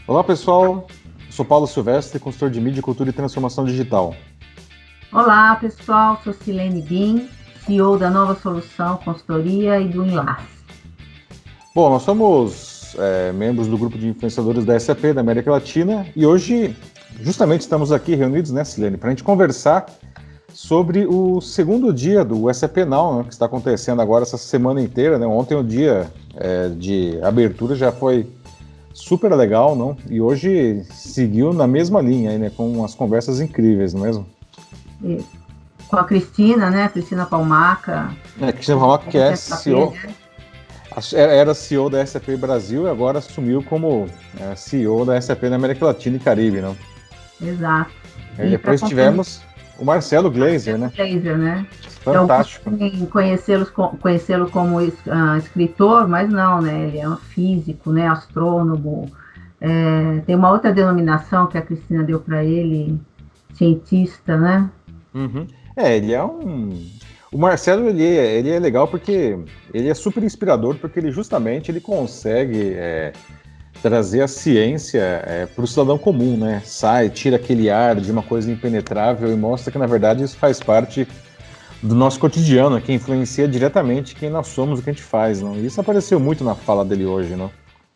Olá pessoal, eu sou Paulo Silvestre, consultor de mídia, cultura e transformação digital. Olá, pessoal. Sou Silene Bin, CEO da Nova Solução Consultoria e do Enlace. Bom, nós somos membros do grupo de influenciadores da SAP da América Latina e hoje justamente estamos aqui reunidos, né, Silene, para a gente conversar sobre o segundo dia do SAP Now, né, que está acontecendo agora essa semana inteira, né? Ontem o dia de abertura já foi super legal, não? E hoje seguiu na mesma linha, aí, né, com umas conversas incríveis, não é mesmo? E com a Cristina, né? Cristina Palmaca. Cristina Ramac, que é SAP, CEO, né? era CEO da SAP Brasil e agora assumiu como CEO da SAP na América Latina e Caribe, não? Exato. E E para depois tivemos o Marcelo Gleiser, né? Glazer, né? Que alguns Fantástico. podem conhecê-lo como escritor, mas não, né? Ele é um físico, né? Astrônomo. Tem uma outra denominação que a Cristina deu para ele, cientista, né? Uhum. Ele é um. O Marcelo ele é legal porque ele é super inspirador, porque ele justamente ele consegue trazer a ciência para o cidadão comum, né? Sai, tira aquele ar de uma coisa impenetrável e mostra que na verdade isso faz parte do nosso cotidiano, que influencia diretamente quem nós somos, o que a gente faz, não? E isso apareceu muito na fala dele hoje, não?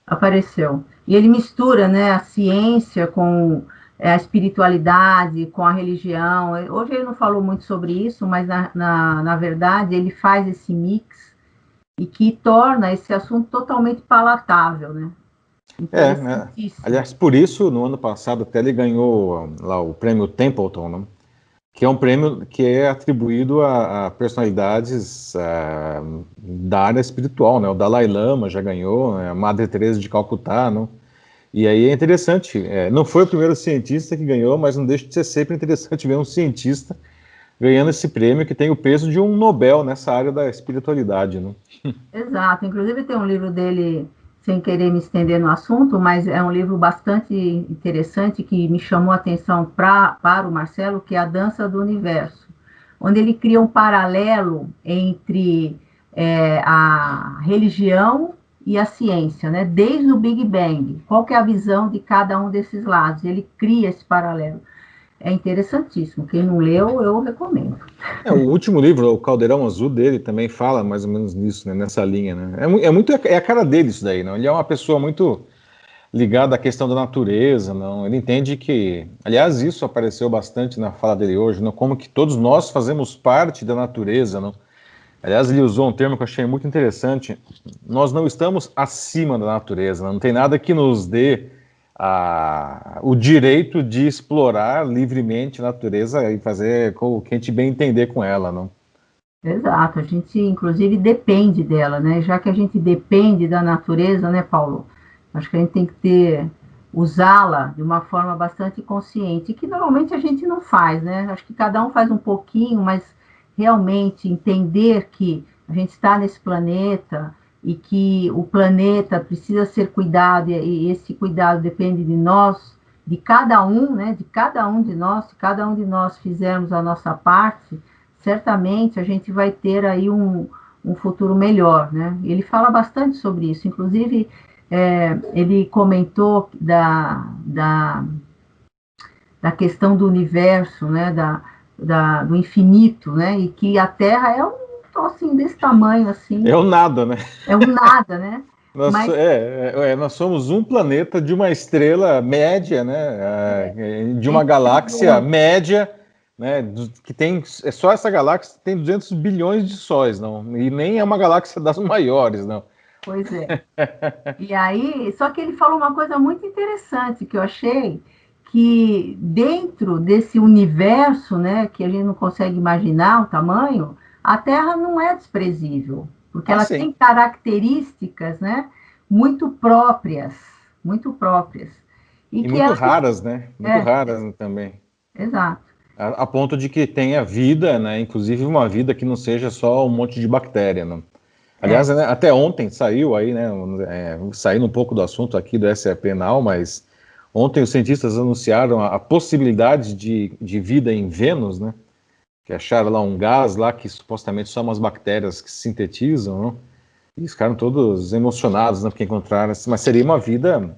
Apareceu. E ele mistura, né, a ciência com a espiritualidade, com a religião. Hoje ele não falou muito sobre isso, mas na verdade ele faz esse mix e que torna esse assunto totalmente palatável, né? Né? Interessantíssimo. Aliás, por isso, no ano passado, até ele ganhou lá o prêmio Templeton, né? Que é um prêmio que é atribuído a personalidades da área espiritual, né? O Dalai Lama já ganhou, né? A Madre Teresa de Calcutá, não? E aí é interessante, não foi o primeiro cientista que ganhou, mas não deixa de ser sempre interessante ver um cientista ganhando esse prêmio que tem o peso de um Nobel nessa área da espiritualidade, né? Exato. Inclusive tem um livro dele, sem querer me estender no assunto, mas é um livro bastante interessante que me chamou a atenção para o Marcelo, que é A Dança do Universo, onde ele cria um paralelo entre a religião e a ciência, né? Desde o Big Bang. Qual que é a visão de cada um desses lados? Ele cria esse paralelo. É interessantíssimo. Quem não leu, eu recomendo. O último livro, O Caldeirão Azul, dele também fala mais ou menos nisso, né, nessa linha, né? É a cara dele isso daí, não? Ele é uma pessoa muito ligada à questão da natureza, não? Ele entende que, aliás, isso apareceu bastante na fala dele hoje, não? Como que todos nós fazemos parte da natureza, não? Aliás, ele usou um termo que eu achei muito interessante. Nós não estamos acima da natureza, não tem nada que nos dê o direito de explorar livremente a natureza e fazer o que a gente bem entender com ela, não? Exato, a gente inclusive depende dela, né? Já que a gente depende da natureza, né, Paulo? Acho que a gente tem que usá-la de uma forma bastante consciente, que normalmente a gente não faz, né? Acho que cada um faz um pouquinho, mas realmente entender que a gente está nesse planeta e que o planeta precisa ser cuidado e esse cuidado depende de nós, de cada um, né? De cada um de nós, se cada um de nós fizermos a nossa parte, certamente a gente vai ter aí um futuro melhor, né? Ele fala bastante sobre isso, inclusive ele comentou da questão do universo, né? Do infinito, né? E que a Terra é um assim desse tamanho assim, É o nada, né? é um nada, né? Nós, Mas nós somos um planeta de uma estrela média, né? De uma entre galáxia bilhões. média, né? Que tem. É só essa galáxia que tem 200 bilhões de sóis, não? E nem é uma galáxia das maiores, não. Pois é. E aí, só que ele falou uma coisa muito interessante que eu achei que dentro desse universo, né, que a gente não consegue imaginar o tamanho, a Terra não é desprezível, porque Ah, ela sim. tem características, né, muito próprias, muito próprias. E E que muito ela raras, né? Muito é, raras também. exato. A ponto de que tenha vida, né? Inclusive uma vida que não seja só um monte de bactéria, não? É, Aliás, né, até ontem saiu aí, né? Saindo um pouco do assunto aqui do SAP Now, mas ontem os cientistas anunciaram a possibilidade de vida em Vênus, né? Que acharam lá um gás lá que supostamente são umas bactérias que se sintetizam, não? E ficaram todos emocionados, né? Porque encontraram, mas seria uma vida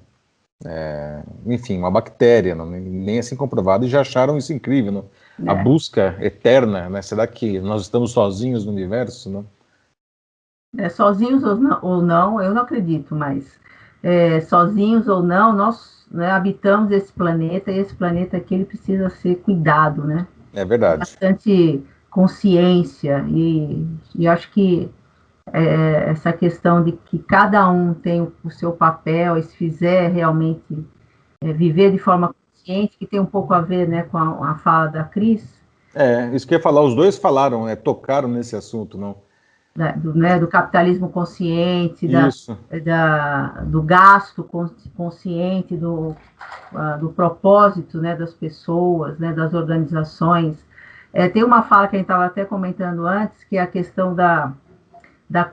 enfim, uma bactéria, não, nem assim comprovado, e já acharam isso incrível, não? A É. busca eterna, né? Será que nós estamos sozinhos no universo, não? Sozinhos ou não, eu não acredito, mas sozinhos ou não, nós, né, habitamos esse planeta e esse planeta aqui ele precisa ser cuidado, né? É verdade. Bastante consciência e acho que essa questão de que cada um tem o seu papel e se fizer realmente viver de forma consciente, que tem um pouco a ver, né, com a fala da Cris, Isso que eu ia falar, os dois falaram, né? Tocaram nesse assunto, não? né, do capitalismo consciente, Isso. do gasto consciente, do propósito, né, das pessoas, né, das organizações. Tem uma fala que a gente estava até comentando antes, que é a questão da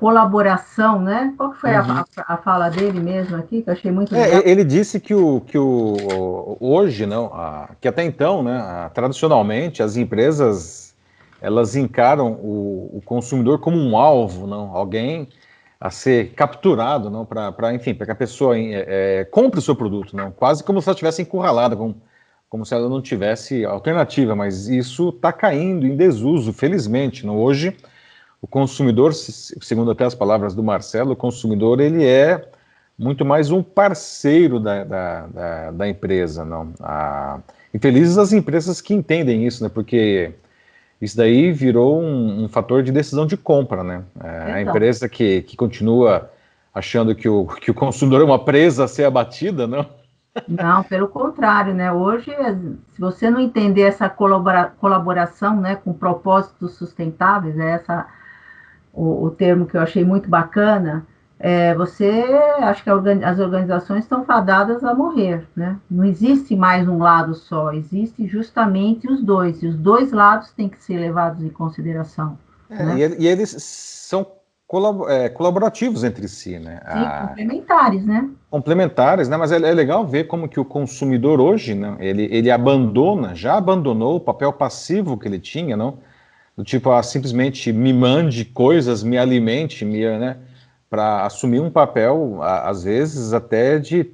colaboração, né? Qual que foi Uhum. a fala dele mesmo aqui, que eu achei muito legal? Ele disse hoje, não, que até então, né, tradicionalmente, as empresas elas encaram o consumidor como um alvo, não, alguém a ser capturado, não, enfim, para que a pessoa compre o seu produto, não, quase como se ela estivesse encurralada, como se ela não tivesse alternativa, mas isso está caindo em desuso, felizmente, não. Hoje, o consumidor, segundo até as palavras do Marcelo, o consumidor ele é muito mais um parceiro da empresa, não. E felizes as empresas que entendem isso, né? Porque isso daí virou um fator de decisão de compra, né? A Então, empresa que continua achando que o consumidor é uma presa a ser abatida, não? não, pelo contrário, né? Hoje, se você não entender essa colaboração, né, com propósitos sustentáveis, o termo que eu achei muito bacana, você, acho que as organizações estão fadadas a morrer, né? Não existe mais um lado só, existe justamente os dois, e os dois lados têm que ser levados em consideração, né? E eles são colaborativos entre si, né? Sim, complementares, né? Complementares, né? Mas é legal ver como que o consumidor hoje, né? Ele já abandonou o papel passivo que ele tinha, não? Do tipo, simplesmente me mande coisas, me alimente, né? Para assumir um papel, às vezes, até de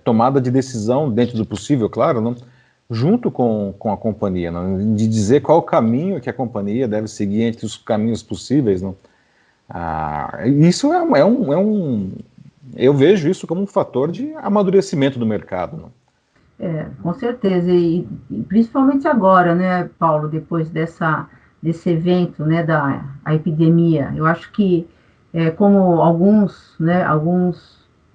tomada de decisão, dentro do possível, claro, não? Junto com a companhia, não? De dizer qual o caminho que a companhia deve seguir entre os caminhos possíveis, não? Isso eu vejo isso como um fator de amadurecimento do mercado, não? Com certeza, e principalmente agora, né, Paulo, depois desse evento, né, a epidemia, eu acho que, como alguns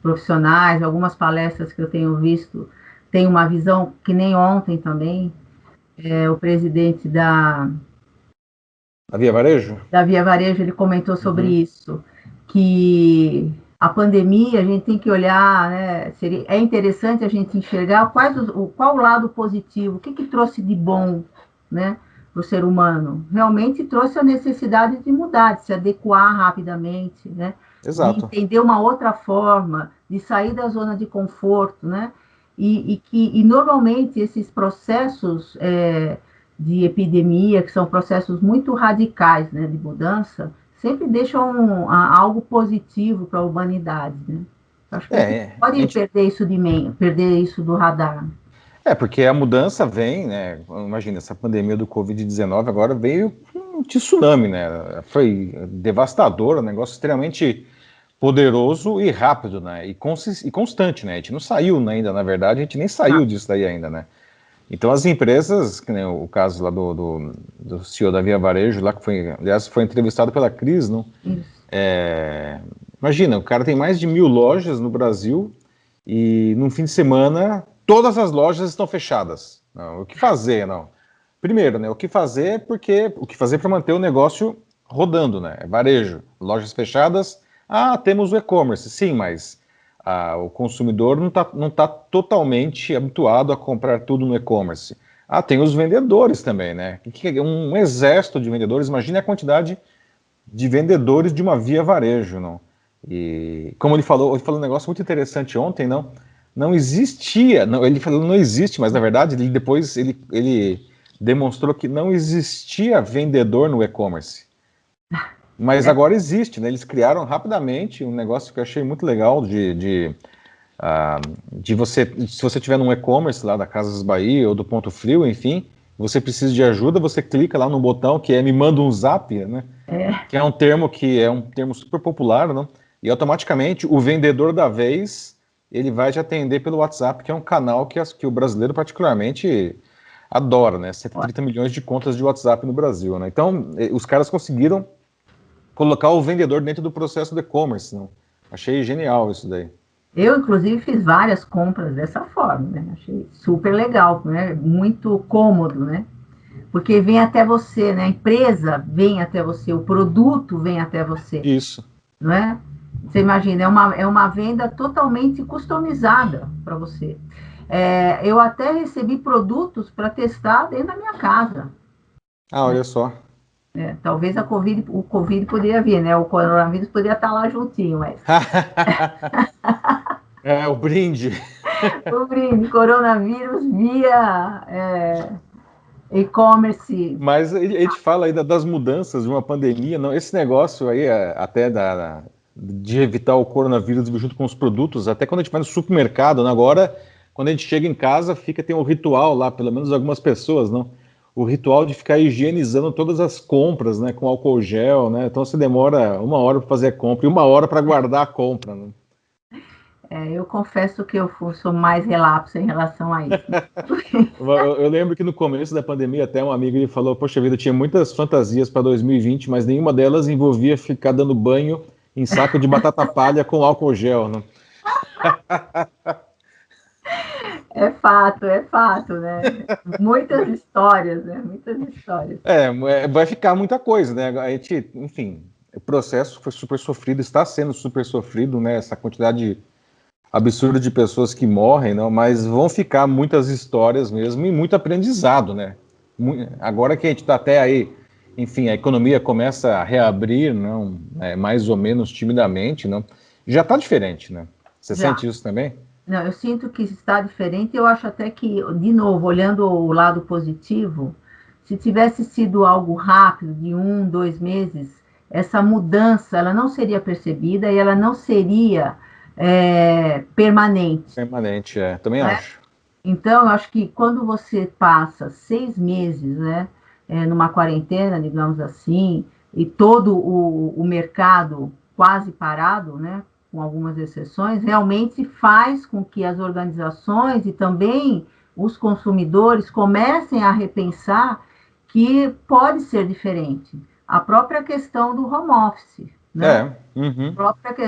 profissionais, algumas palestras que eu tenho visto, têm uma visão que nem ontem também, o presidente A Via Varejo? da Via Varejo, ele comentou sobre Uhum. isso, que a pandemia a gente tem que olhar, né, é interessante a gente enxergar qual o lado positivo, o que trouxe de bom, né, para o ser humano. Realmente trouxe a necessidade de mudar, de se adequar rapidamente, né, de Exato. entender uma outra forma, de sair da zona de conforto, né, e normalmente esses processos de epidemia, que são processos muito radicais, né, de mudança, sempre deixam algo positivo para a humanidade, né? Acho que a gente A pode gente, perder isso do radar. porque a mudança vem, né? Imagina, essa pandemia do Covid-19 agora veio com um tsunami, né? Foi devastador, um negócio extremamente poderoso e rápido, né? E constante, né? A gente não saiu ainda, na verdade, a gente nem saiu disso daí ainda, né? Então as empresas, que nem o caso lá do CEO da Via Varejo, lá que foi, aliás, foi entrevistado pela Cris, não? Isso. Imagina, o cara tem mais de 1.000 lojas no Brasil e num fim de semana todas as lojas estão fechadas. Não, o que fazer, não? Primeiro, né? O que fazer para manter o negócio rodando, né? É varejo, lojas fechadas. Temos o e-commerce, sim, mas o consumidor não tá totalmente habituado a comprar tudo no e-commerce. Tem os vendedores também, né? Um exército de vendedores. Imagine a quantidade de vendedores de uma Via Varejo, não? E como ele falou um negócio muito interessante ontem, não existia, não, ele falou não existe, mas na verdade ele demonstrou que não existia vendedor no e-commerce. Mas É, agora existe, né? Eles criaram rapidamente um negócio que eu achei muito legal de você, se você estiver num e-commerce lá da Casas Bahia ou do Ponto Frio, enfim, você precisa de ajuda, você clica lá no botão que é me manda um zap, né? Que é um termo super popular, né? E automaticamente o vendedor da vez ele vai te atender pelo WhatsApp, que é um canal que o brasileiro particularmente adora, né? 130 milhões de contas de WhatsApp no Brasil, né? Então, os caras conseguiram colocar o vendedor dentro do processo do e-commerce, né? Achei genial isso daí. Eu, inclusive, fiz várias compras dessa forma, né? Achei super legal, né? Muito cômodo, né? Porque vem até você, né? A empresa vem até você, o produto vem até você, Isso. não é? Você imagina, é uma venda totalmente customizada para você. Eu até recebi produtos para testar dentro da minha casa. Ah, olha só. Talvez o Covid poderia vir, né? O coronavírus poderia estar lá juntinho, mas É, o brinde. o brinde, coronavírus via e-commerce. Mas ele te fala aí das mudanças de uma pandemia, não? Esse negócio aí, até de evitar o coronavírus junto com os produtos, até quando a gente vai no supermercado, né? Agora, quando a gente chega em casa, tem um ritual lá, pelo menos algumas pessoas, não? O ritual de ficar higienizando todas as compras, né? Com álcool gel, né? Então você demora 1 hora para fazer a compra e 1 hora para guardar a compra, né? Eu confesso que eu sou mais relapso em relação a isso. Eu lembro que no começo da pandemia, até um amigo ele falou: Poxa vida, eu tinha muitas fantasias para 2020, mas nenhuma delas envolvia ficar dando banho em saco de batata palha com álcool gel, né? É fato, né? Muitas histórias, né? Muitas histórias. Vai ficar muita coisa, né? A gente, enfim, o processo foi super sofrido, está sendo super sofrido, né? Essa quantidade absurda de pessoas que morrem, não, mas vão ficar muitas histórias mesmo e muito aprendizado, né? Agora que a gente está até aí, enfim, a economia começa a reabrir, não, mais ou menos timidamente, não, já está diferente, né? Você Já. sente isso também? Não, eu sinto que está diferente. Eu acho até que, de novo, olhando o lado positivo, se tivesse sido algo rápido, de 1, 2 meses, essa mudança ela não seria percebida e ela não seria permanente. Permanente, também Né? acho. Então, eu acho que quando você passa 6 meses, né, numa quarentena, digamos assim, e todo o mercado quase parado, né, com algumas exceções, realmente faz com que as organizações e também os consumidores comecem a repensar que pode ser diferente. A própria questão do home office, né? Uhum.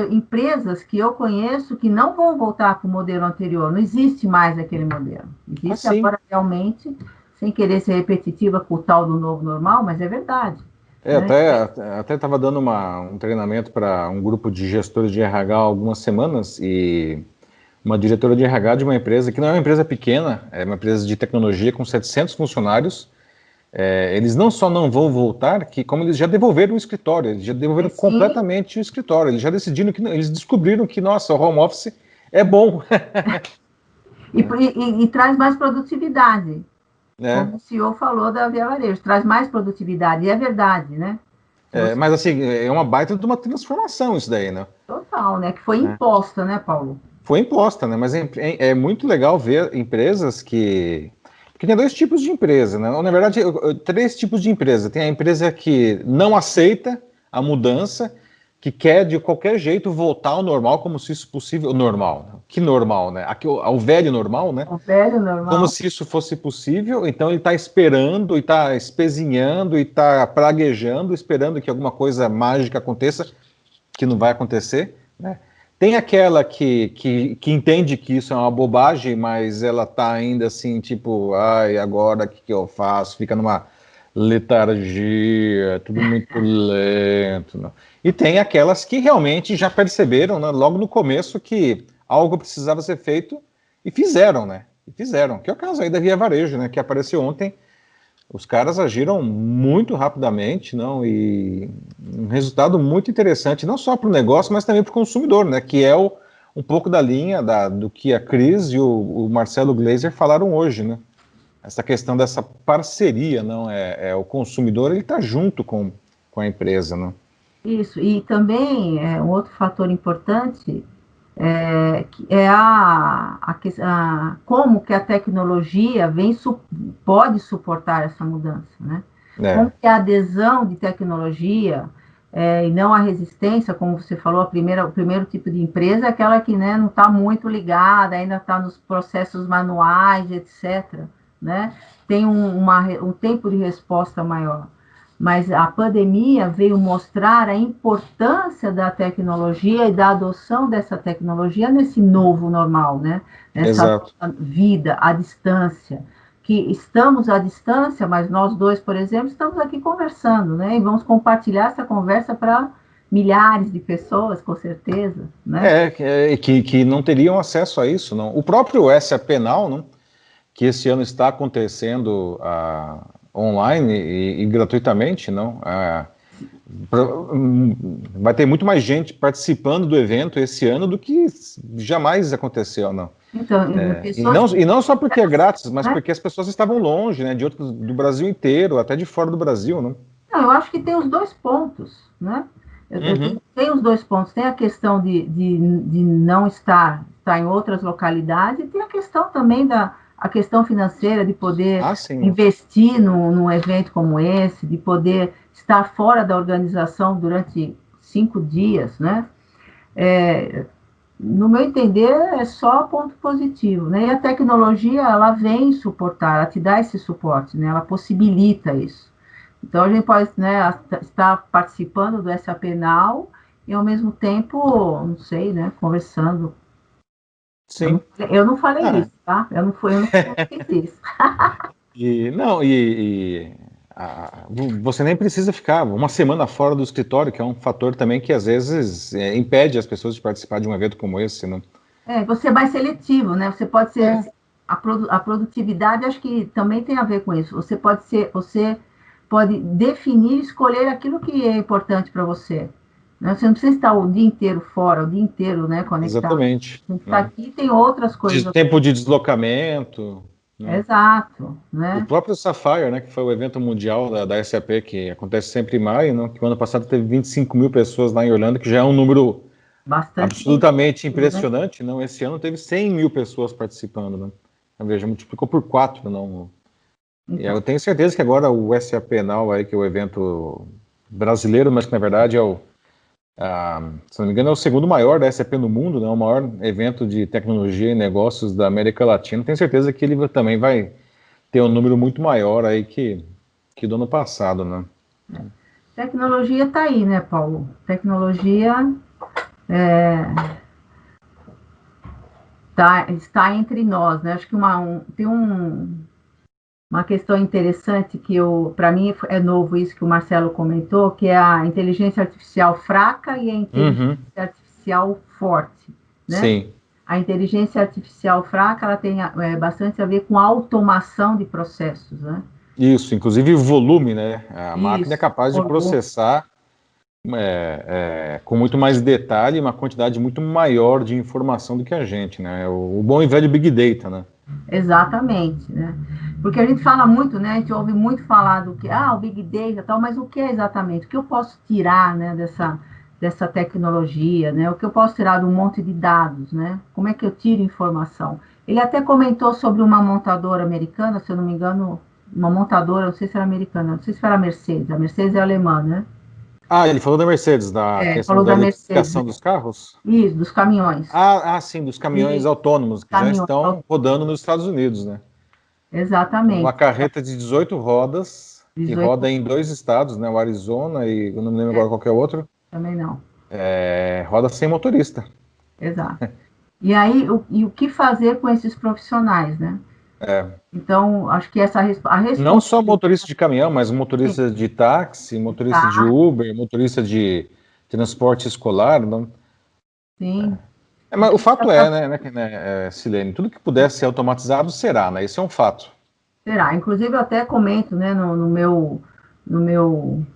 Empresas que eu conheço que não vão voltar para o modelo anterior, não existe mais aquele modelo. Existe Assim. agora realmente, sem querer ser repetitiva com o tal do novo normal, mas é verdade. Né? Até estava dando um treinamento para um grupo de gestores de RH há algumas semanas e uma diretora de RH de uma empresa que não é uma empresa pequena, é uma empresa de tecnologia com 700 funcionários. Eles não só não vão voltar, como eles já devolveram o escritório, eles já devolveram completamente o escritório, eles já decidiram eles descobriram que, nossa, o home office é bom. E traz mais produtividade. Como o É. CEO falou da Via Varejo, traz mais produtividade, e é verdade, né? Mas assim, é uma baita de uma transformação isso daí, né? Total, né? Que foi imposta, né, Paulo? Foi imposta, né? Mas é muito legal ver empresas que... Porque tem 2 tipos de empresa, né? Na verdade, 3 tipos de empresa. Tem a empresa que não aceita a mudança, que quer de qualquer jeito voltar ao normal, como se isso possível... Normal. Que normal, né? Ao velho normal, né? O velho normal. Como se isso fosse possível. Então ele está esperando, e está espezinhando, e está praguejando, esperando que alguma coisa mágica aconteça, que não vai acontecer, né? Tem aquela que entende que isso é uma bobagem, mas ela tá ainda assim, tipo, ai, agora o que eu faço? Fica numa letargia, tudo muito lento. Né? E tem aquelas que realmente já perceberam, né, logo no começo, que algo precisava ser feito e fizeram, né? E fizeram, que é o caso aí da Via Varejo, né? Que apareceu ontem. Os caras agiram muito rapidamente, não, e um resultado muito interessante, não só para o negócio, mas também para o consumidor, né, que é um pouco da linha do que a Cris e o Marcelo Gleiser falaram hoje, né, essa questão dessa parceria, não, o consumidor, ele está junto com a empresa, não. Isso, e também um outro fator importante como que a tecnologia pode suportar essa mudança, né? Como É, que a adesão de tecnologia e não a resistência, como você falou, o primeiro tipo de empresa é aquela que, né, não está muito ligada, ainda está nos processos manuais, etc., né? Tem um tempo de resposta maior. Mas a pandemia veio mostrar a importância da tecnologia e da adoção dessa tecnologia nesse novo normal, né? Nessa exato. vida à distância. Que estamos à distância, mas nós dois, por exemplo, estamos aqui conversando, né? E vamos compartilhar essa conversa para milhares de pessoas, com certeza, né? Que não teriam acesso a isso, não. O próprio SAP Now, não, que esse ano está acontecendo online e gratuitamente, não. Vai ter muito mais gente participando do evento esse ano do que jamais aconteceu, não. Então, pessoas, E não só porque é grátis, mas né? porque as pessoas estavam longe, né, do Brasil inteiro, até de fora do Brasil, não. Não, eu acho que tem os dois pontos, né? Uhum. Tem os dois pontos. Tem a questão de não estar em outras localidades e tem a questão também a questão financeira de poder Ah, sim. investir num evento como esse, de poder estar fora da organização durante 5 dias, né? No meu entender, é só ponto positivo, né? E a tecnologia, ela vem suportar, ela te dá esse suporte, né? Ela possibilita isso. Então, a gente pode, né, estar participando do SAP Now e, ao mesmo tempo, não sei, né, conversando. Sim. Eu não falei Ah, isso, tá? Eu não fiz isso. e não, você nem precisa ficar uma semana fora do escritório, que é um fator também que às vezes impede as pessoas de participar de um evento como esse, não? Você é mais seletivo, né? Você pode ser. É, A produtividade, acho que também tem a ver com isso. Você pode definir, escolher aquilo que é importante para você. Né? Você não precisa estar o dia inteiro fora, o dia inteiro, né, conectado. exatamente. A gente está Né? aqui, tem outras coisas. Tempo de deslocamento, né? Exato, O né? próprio Sapphire, né, que foi o evento mundial da SAP, que acontece sempre em maio, né, que o ano passado teve 25 mil pessoas lá em Orlando, que já é um número Bastante, absolutamente né? impressionante, não? Esse ano teve 100 mil pessoas participando, né? Veja, multiplicou por 4, não? E Então, eu tenho certeza que agora o SAP Now, aí, que é o evento brasileiro, mas que na verdade se não me engano, é o segundo maior da SAP no mundo, né? O maior evento de tecnologia e negócios da América Latina. Tenho certeza que ele também vai ter um número muito maior aí que do ano passado, né? tecnologia está aí, né, Paulo? Tecnologia está entre nós, né? Acho que tem uma questão interessante que para mim é novo isso que o Marcelo comentou, que é a inteligência artificial fraca e a inteligência Uhum, artificial forte, né? sim, A inteligência artificial fraca, ela tem bastante a ver com a automação de processos, né? isso, inclusive volume, né? A máquina é Isso, capaz de processar com muito mais detalhe, uma quantidade muito maior de informação do que a gente, né? O bom e velho Big Data, né? exatamente, né? Porque a gente fala muito, né? A gente ouve muito falar do que, o Big Data e tal, mas o que é exatamente? O que eu posso tirar, né, dessa tecnologia, né? O que eu posso tirar de um monte de dados, né? Como é que eu tiro informação? Ele até comentou sobre uma montadora americana, se eu não me engano, uma montadora, não sei se era americana, não sei se era a Mercedes é alemã, né? Ah, ele falou da Mercedes, da questão Falou da da Mercedes, eletrificação dos carros? isso, dos caminhões. Sim, dos caminhões E autônomos que já caminhões, estão rodando nos Estados Unidos, né? Uma exatamente, carreta de 18 rodas, que 18 roda em 2 estados, né? O Arizona e eu não me lembro agora qual que é o outro, também não. roda sem motorista. Exato. E aí, o que fazer com esses profissionais, né? É, Então, acho que a não só responsabilidade motorista de caminhão, mas motorista de táxi, motorista de tá, Uber, motorista de transporte escolar. Não... sim, Mas o fato é, Silene, tudo que puder ser automatizado será, né? Isso é um fato. será. Inclusive, eu até comento, né, no meu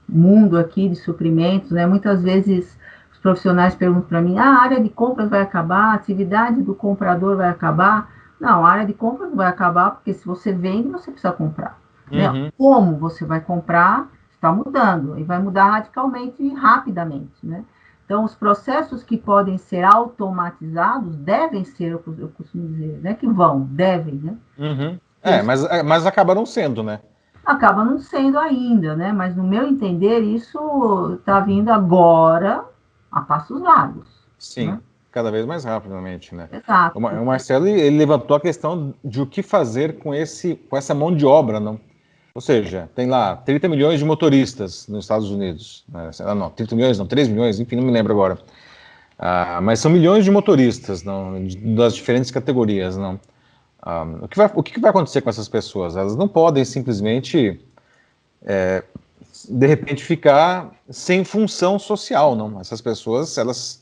mundo aqui de suprimentos, né, muitas vezes os profissionais perguntam para mim, a área de compras vai acabar, a atividade do comprador vai acabar? Não, a área de compras não vai acabar, porque se você vende, você precisa comprar. Né? Uhum. Como você vai comprar está mudando, e vai mudar radicalmente e rapidamente, né? Então, os processos que podem ser automatizados devem ser, eu costumo dizer, né, que devem, né? Uhum. Mas acabaram sendo, né? Acaba não sendo ainda, né? Mas no meu entender, isso está vindo agora a passos largos, Sim, né? cada vez mais rapidamente, né? Exato. O Marcelo, ele levantou a questão de o que fazer com essa mão de obra, não? Ou seja, tem lá 30 milhões de motoristas nos Estados Unidos, né? Não, 30 milhões, não, 3 milhões, enfim, não me lembro agora. Mas são milhões de motoristas, não, das diferentes categorias, não? O que vai acontecer com essas pessoas? Elas não podem simplesmente, de repente, ficar sem função social, não? Essas pessoas, elas...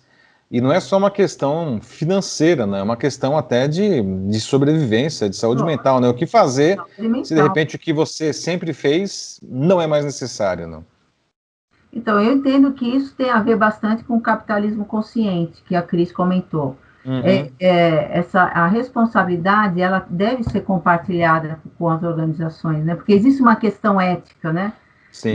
E não é só uma questão financeira, né? É uma questão até de sobrevivência, de saúde mental, né? O que fazer se, de repente, o que você sempre fez não é mais necessário, não? Então, eu entendo que isso tem a ver bastante com o capitalismo consciente, que a Cris comentou. Uhum. A responsabilidade, ela deve ser compartilhada com as organizações, né? Porque existe uma questão ética, né? Sim.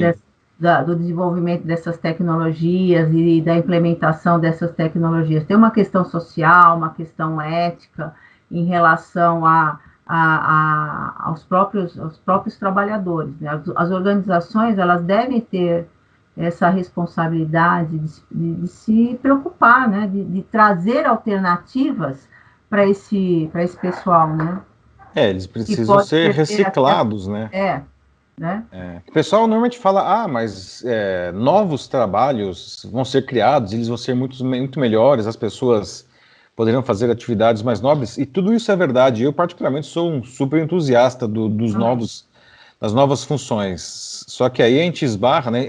Do desenvolvimento dessas tecnologias e da implementação dessas tecnologias. Tem uma questão social, uma questão ética em relação aos próprios trabalhadores, né? As organizações, elas devem ter essa responsabilidade de se preocupar, né? De trazer alternativas para esse pessoal, né? Eles Que precisam pode ser ser até, reciclados, né? né? O pessoal normalmente fala, mas novos trabalhos vão ser criados, eles vão ser muito melhores, as pessoas poderão fazer atividades mais nobres, e tudo isso é verdade. Eu, particularmente, sou um super entusiasta das novas funções. Só que aí a gente esbarra, né?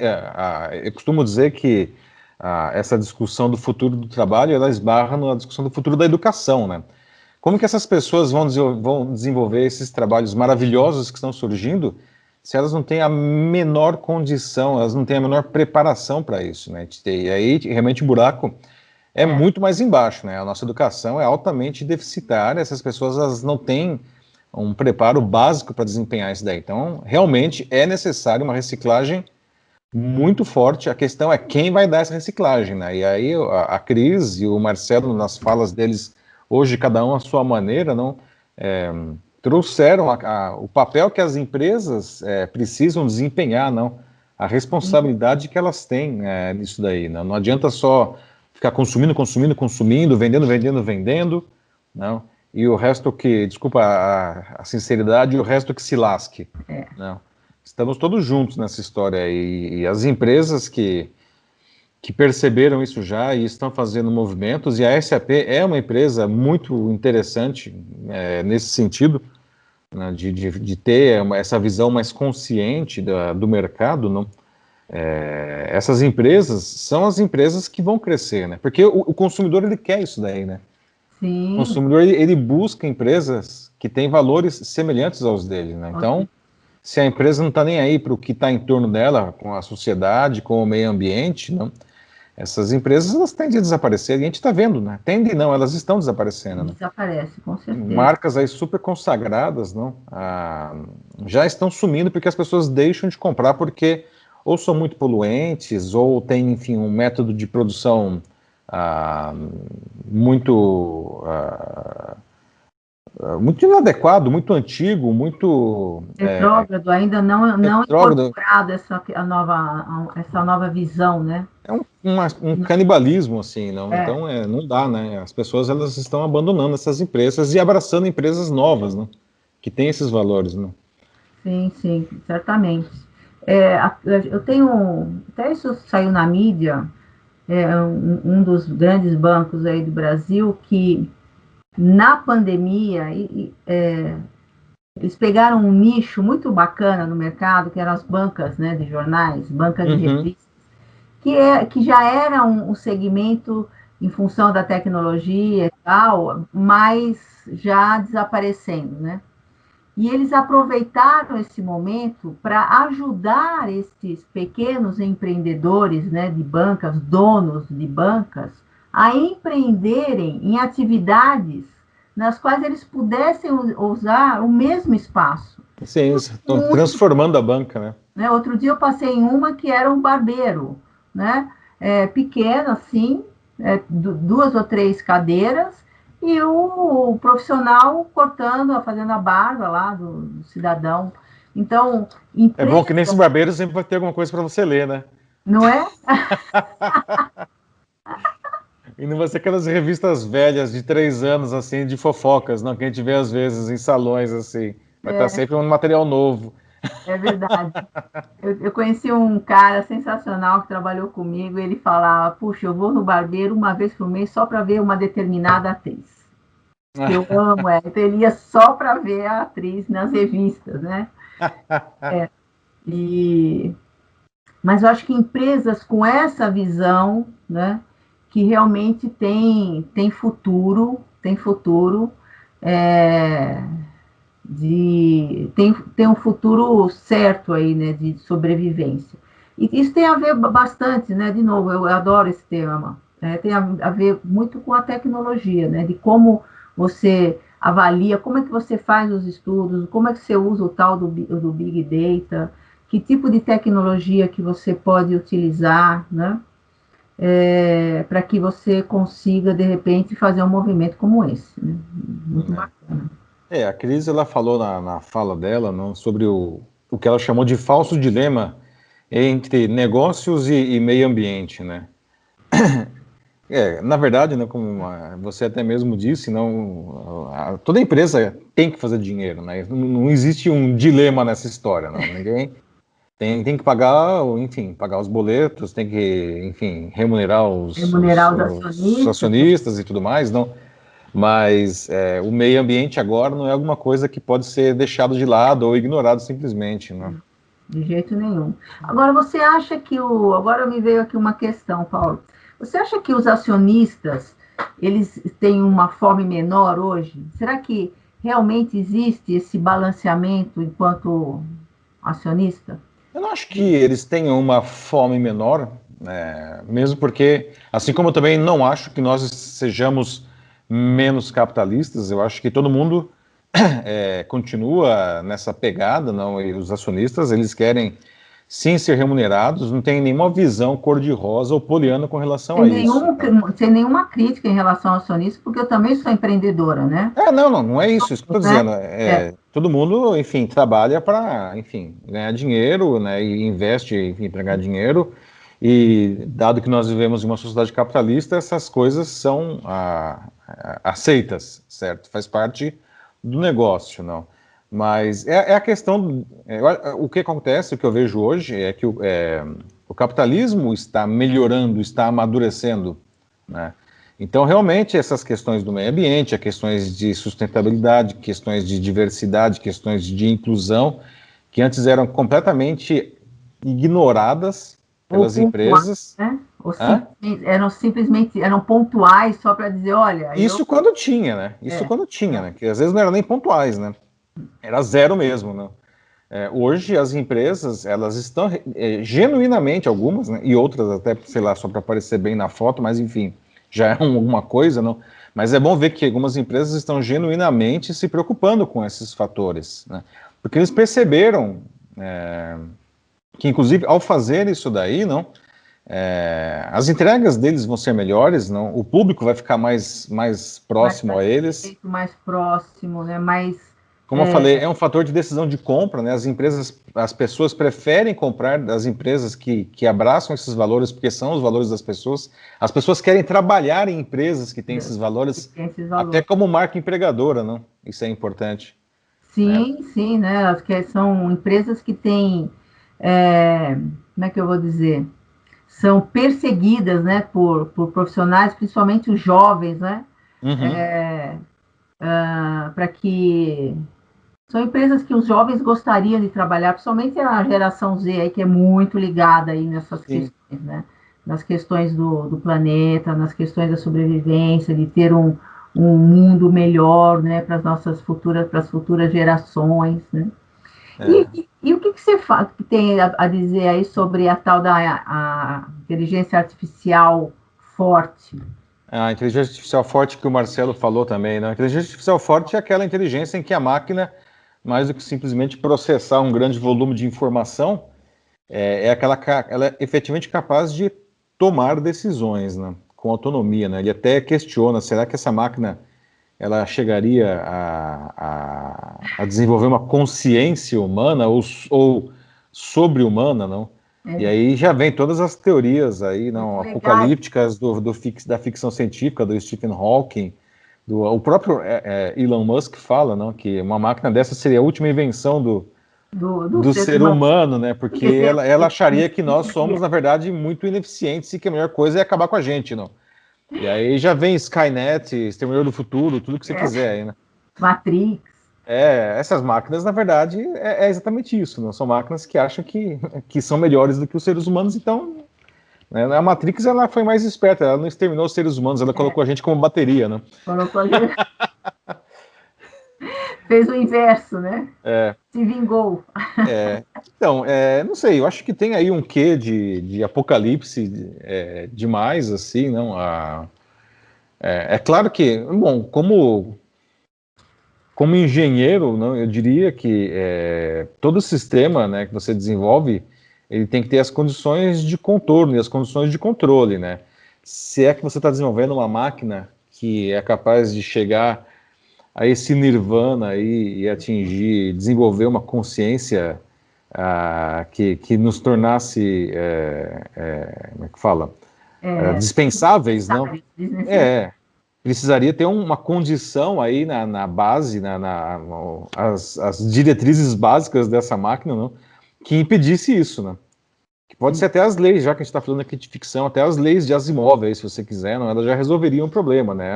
Eu costumo dizer que essa discussão do futuro do trabalho, ela esbarra na discussão do futuro da educação, né? Como que essas pessoas vão desenvolver esses trabalhos maravilhosos que estão surgindo se elas não têm a menor condição, elas não têm a menor preparação para isso, né? E aí, realmente, o buraco é muito mais embaixo, né? A nossa educação é altamente deficitária, essas pessoas elas não têm um preparo básico para desempenhar isso daí. Então, realmente é necessário uma reciclagem muito forte. A questão é quem vai dar essa reciclagem, né? E aí a Cris e o Marcelo, nas falas deles, hoje, cada um à sua maneira, não trouxeram o papel que as empresas precisam desempenhar, não? A responsabilidade que elas têm nisso daí. Não adianta só ficar consumindo, vendendo, não? E o resto que, desculpa a sinceridade, o resto que se lasque. Não. Estamos todos juntos nessa história e as empresas que perceberam isso já e estão fazendo movimentos, e a SAP é uma empresa muito interessante nesse sentido, né, de ter essa visão mais consciente do mercado, não? Essas empresas são as empresas que vão crescer, né? Porque o consumidor, ele quer isso daí, né? Sim. O consumidor, ele busca empresas que têm valores semelhantes aos dele, né? Então, se a empresa não está nem aí para o que está em torno dela, com a sociedade, com o meio ambiente, não, essas empresas elas tendem a desaparecer, e a gente está vendo, né? Tendem não, elas estão desaparecendo. Desaparece, com certeza. Marcas aí super consagradas, não, já estão sumindo porque as pessoas deixam de comprar porque ou são muito poluentes, ou tem, enfim, um método de produção muito muito inadequado, muito antigo, muito retrógrado, ainda não incorporado essa nova visão, né? É um canibalismo, assim, não? Então não dá, né? As pessoas elas estão abandonando essas empresas e abraçando empresas novas, né? Que têm esses valores, né? Sim, certamente. Eu tenho, até isso saiu na mídia, um dos grandes bancos aí do Brasil que na pandemia eles pegaram um nicho muito bacana no mercado, que eram as bancas, né, de jornais, bancas de revistas, que já era um segmento em função da tecnologia e tal, mas já desaparecendo, né? E eles aproveitaram esse momento para ajudar esses pequenos empreendedores, né, de bancas, donos de bancas, a empreenderem em atividades nas quais eles pudessem usar o mesmo espaço. Sim, estão transformando a banca, né? Outro dia eu passei em uma que era um barbeiro, né? pequeno, assim, 2 ou 3 cadeiras, e o profissional cortando, fazendo a barba lá do cidadão. Então, É bom que empresa, nesse barbeiro sempre vai ter alguma coisa para você ler, né? não é? E não vai ser aquelas revistas velhas de 3 anos, assim, de fofocas, não, que a gente vê às vezes em salões, assim. Vai estar sempre um material novo. É verdade. Eu conheci um cara sensacional que trabalhou comigo. Ele falava: Puxa, eu vou no barbeiro uma vez por mês só para ver uma determinada atriz. Que eu amo ela. Então, ele ia só para ver a atriz nas revistas, né? E... Mas eu acho que empresas com essa visão, né, que realmente tem futuro, é, tem um futuro certo aí, né, de sobrevivência. E isso tem a ver bastante, né, de novo, eu adoro esse tema, tem a ver muito com a tecnologia, né, de como você avalia, como é que você faz os estudos, como é que você usa o tal do Big Data, que tipo de tecnologia que você pode utilizar, né, para que você consiga, de repente, fazer um movimento como esse, né? Muito bacana. A Cris, ela falou na fala dela, não, sobre o que ela chamou de falso dilema entre negócios e meio ambiente, né? Na verdade, né, como você até mesmo disse, não, toda empresa tem que fazer dinheiro, né? Não existe um dilema nessa história, não. Ninguém tem que pagar, enfim, pagar os boletos, tem que, enfim, remunerar Remunerar os os acionistas, acionistas e tudo mais, não. Mas o meio ambiente agora não é alguma coisa que pode ser deixado de lado ou ignorado simplesmente, né? de jeito nenhum. Agora, você acha que agora me veio aqui uma questão, Paulo. Você acha que os acionistas, eles têm uma fome menor hoje? Será que realmente existe esse balanceamento enquanto acionista? Eu não acho que eles tenham uma fome menor, né? Mesmo porque, assim como eu também não acho que nós sejamos menos capitalistas, eu acho que todo mundo continua nessa pegada, não? E os acionistas, eles querem sim ser remunerados, não tem nenhuma visão cor-de-rosa ou poliana com relação Sem, a isso. nenhum, sem nenhuma crítica em relação ao acionista, porque eu também sou empreendedora, né? Não é isso que eu estou Né? dizendo. Todo mundo, enfim, trabalha para, enfim, ganhar dinheiro, né, e investe, enfim, para ganhar dinheiro. E dado que nós vivemos em uma sociedade capitalista, essas coisas são aceitas, certo? Faz parte do negócio, não. Mas é a questão. O que acontece, o que eu vejo hoje é que o capitalismo está melhorando, está amadurecendo, né? Então, realmente, essas questões do meio ambiente, as questões de sustentabilidade, questões de diversidade, questões de inclusão, que antes eram completamente ignoradas Ou pelas pontuais, empresas. né? Ou Hã? simplesmente eram pontuais só para dizer, olha, Isso quando tinha, né? Isso é, quando tinha, né? Que às vezes não eram nem pontuais, né? Era zero mesmo, né? Hoje as empresas, elas estão genuinamente, algumas, né? E outras até, sei lá, só para aparecer bem na foto, mas enfim, já é alguma coisa, não? Mas é bom ver que algumas empresas estão genuinamente se preocupando com esses fatores, né? Porque eles perceberam que, inclusive, ao fazer isso daí, não, as entregas deles vão ser melhores, não? O público vai ficar mais mais próximo a eles. satisfeito, mais próximo, né? Mais Como eu falei, é um fator de decisão de compra, né? As pessoas preferem comprar das empresas que abraçam esses valores, porque são os valores das pessoas. As pessoas querem trabalhar em empresas que têm esses valores, tem esses até valores. como marca empregadora, não? Isso é importante, né? Sim, sim, né? As que são empresas que têm, como é que eu vou dizer? São perseguidas, né, por profissionais, principalmente os jovens, né? Uhum. Para que são empresas que os jovens gostariam de trabalhar, principalmente a geração Z aí, que é muito ligada aí nessas Sim. questões, né? Nas questões do planeta, nas questões da sobrevivência, de ter um mundo melhor, né, para as futuras gerações, né? É. E o que você tem a dizer aí sobre a tal da a inteligência artificial forte? A inteligência artificial forte que o Marcelo falou também, né? A inteligência artificial forte é aquela inteligência em que a máquina, mais do que simplesmente processar um grande volume de informação, ela é efetivamente capaz de tomar decisões, né, com autonomia, né? Ele até questiona, será que essa máquina ela chegaria a desenvolver uma consciência humana ou sobre-humana, não? E aí já vem todas as teorias aí, não, apocalípticas da ficção científica, do Stephen Hawking, o próprio Elon Musk fala, não, que uma máquina dessa seria a última invenção do ser humano, né? Porque ela acharia que nós somos, na verdade, muito ineficientes e que a melhor coisa é acabar com a gente, não? E aí já vem Skynet, Exterminador do Futuro, tudo que você quiser aí, né? Matrix. Essas máquinas, na verdade, é exatamente isso, não? São máquinas que acham que são melhores do que os seres humanos, então, né? A Matrix, ela foi mais esperta, ela não exterminou os seres humanos, ela colocou a gente como bateria, né? Colocou a gente... Fez o inverso, né? Se vingou. Então, não sei, eu acho que tem aí um quê de apocalipse demais, assim, não? É claro que, bom, como engenheiro, não, eu diria que todo sistema, né, que você desenvolve, ele tem que ter as condições de contorno e as condições de controle, né? Se é que você está desenvolvendo uma máquina que é capaz de chegar a esse nirvana aí e atingir, desenvolver uma consciência que nos tornasse, como é que fala? Dispensáveis, não? Precisaria ter uma condição aí na base, as diretrizes básicas dessa máquina, não? Que impedisse isso, né? Que pode ser até as leis, já que a gente está falando aqui de ficção, até as leis de Asimov, aí, se você quiser, não? Elas já resolveriam o problema, né?